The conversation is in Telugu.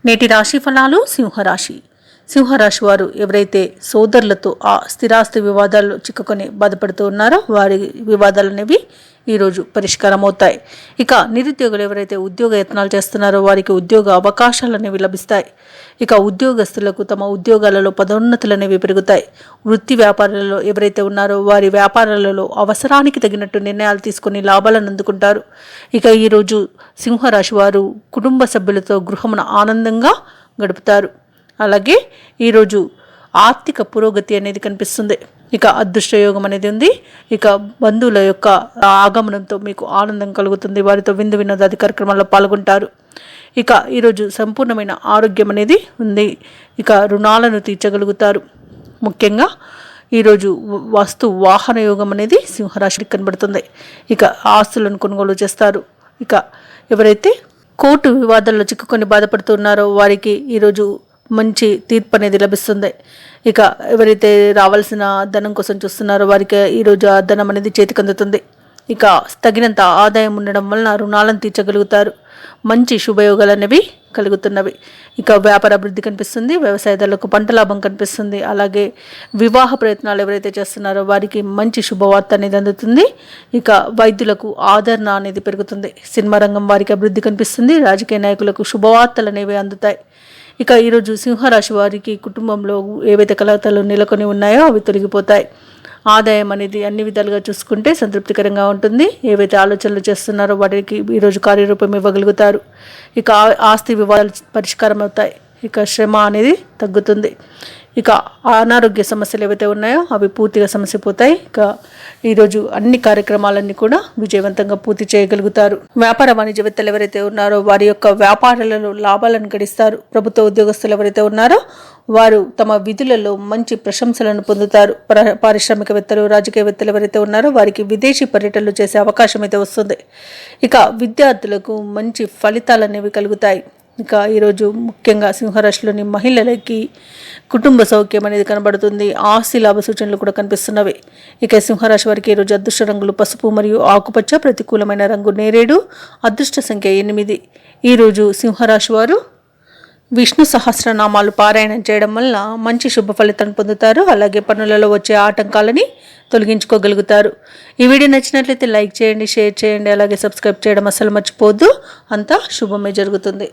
నేటి రాశి ఫలాలు. సింహరాశి వారు ఎవరైతే సోదరులతో ఆ స్థిరాస్తి వివాదాల్లో చిక్కుకొని బాధపడుతూ ఉన్నారో వారి వివాదాలు అనేవి ఈరోజు పరిష్కారం అవుతాయి. ఇక నిరుద్యోగులు ఎవరైతే ఉద్యోగ యత్నాలు చేస్తున్నారో వారికి ఉద్యోగ అవకాశాలు అనేవి లభిస్తాయి. ఇక ఉద్యోగస్తులకు తమ ఉద్యోగాలలో పదోన్నతులు అనేవి పెరుగుతాయి. వృత్తి వ్యాపారాలలో ఎవరైతే ఉన్నారో వారి వ్యాపారాలలో అవసరానికి తగినట్టు నిర్ణయాలు తీసుకొని లాభాలను అందుకుంటారు. ఇక ఈరోజు సింహరాశి వారు కుటుంబ సభ్యులతో గృహమున ఆనందంగా గడుపుతారు. అలాగే ఈరోజు ఆర్థిక పురోగతి అనేది కనిపిస్తుంది. ఇక అదృష్టయోగం అనేది ఉంది. ఇక బంధువుల యొక్క ఆగమనంతో మీకు ఆనందం కలుగుతుంది. వారితో విందు వినోదాది కార్యక్రమాల్లో పాల్గొంటారు. ఇక ఈరోజు సంపూర్ణమైన ఆరోగ్యం అనేది ఉంది. ఇక రుణాలను తీర్చగలుగుతారు. ముఖ్యంగా ఈరోజు వాహన యోగం అనేది సింహరాశికి కనబడుతుంది. ఇక ఆస్తులను కొనుగోలు చేస్తారు. ఇక ఎవరైతే కోర్టు వివాదాల్లో చిక్కుకొని బాధపడుతున్నారో వారికి ఈరోజు మంచి తీర్పు అనేది లభిస్తుంది. ఇక ఎవరైతే రావాల్సిన ధనం కోసం చూస్తున్నారో వారికి ఈరోజు ఆ ధనం అనేది చేతికి అందుతుంది. ఇక తగినంత ఆదాయం ఉండడం వలన రుణాలను తీర్చగలుగుతారు. మంచి శుభయోగాలు అనేవి కలుగుతున్నవి. ఇక వ్యాపార అభివృద్ధి కనిపిస్తుంది. వ్యవసాయదారులకు పంట లాభం కనిపిస్తుంది. అలాగే వివాహ ప్రయత్నాలు ఎవరైతే చేస్తున్నారో వారికి మంచి శుభవార్త అనేది అందుతుంది. ఇక వైద్యులకు ఆదరణ అనేది పెరుగుతుంది. సినిమా రంగం వారికి అభివృద్ధి కనిపిస్తుంది. రాజకీయ నాయకులకు శుభవార్తలు అనేవి అందుతాయి. ఇక ఈరోజు సింహరాశి వారికి కుటుంబంలో ఏవైతే కలతలు నెలకొని ఉన్నాయో అవి తొలగిపోతాయి. ఆదాయం అనేది అన్ని విధాలుగా చూసుకుంటే సంతృప్తికరంగా ఉంటుంది. ఏవైతే ఆలోచనలు చేస్తున్నారో వాటికి ఈరోజు కార్యరూపం ఇవ్వగలుగుతారు. ఇక ఆస్తి వివాదాలు పరిష్కారం అవుతాయి. ఇక శ్రమ అనేది తగ్గుతుంది. ఇక అనారోగ్య సమస్యలు ఏవైతే ఉన్నాయో అవి పూర్తిగా సమస్యపోతాయి. ఇక ఈరోజు అన్ని కార్యక్రమాలన్నీ కూడా విజయవంతంగా పూర్తి చేయగలుగుతారు. వ్యాపార వాణిజ్యవేత్తలు ఎవరైతే ఉన్నారో వారి యొక్క వ్యాపారాలలో లాభాలను గడిస్తారు. ప్రభుత్వ ఉద్యోగస్తులు ఎవరైతే ఉన్నారో వారు తమ విధులలో మంచి ప్రశంసలను పొందుతారు. పారిశ్రామికవేత్తలు, రాజకీయవేత్తలు ఎవరైతే ఉన్నారో వారికి విదేశీ పర్యటనలు చేసే అవకాశం అయితే వస్తుంది. ఇక విద్యార్థులకు మంచి ఫలితాలు అనేవి కలుగుతాయి. ఇక ఈరోజు ముఖ్యంగా సింహరాశిలోని మహిళలకి కుటుంబ సౌఖ్యం అనేది కనబడుతుంది. ఆస్తి లాభ సూచనలు కూడా కనిపిస్తున్నవి. ఇక సింహరాశి వారికి ఈరోజు అదృష్ట రంగులు పసుపు మరియు ఆకుపచ్చ, ప్రతికూలమైన రంగు నేరేడు, అదృష్ట సంఖ్య 8. ఈరోజు సింహరాశి వారు విష్ణు సహస్రనామాలు పారాయణం చేయడం వల్ల మంచి శుభ ఫలితాన్ని పొందుతారు. అలాగే పనులలో వచ్చే ఆటంకాలని తొలగించుకోగలుగుతారు. ఈ వీడియో నచ్చినట్లయితే లైక్ చేయండి, షేర్ చేయండి, అలాగే సబ్స్క్రైబ్ చేయడం అస్సలు మర్చిపోవద్దు. అంతా శుభమే జరుగుతుంది.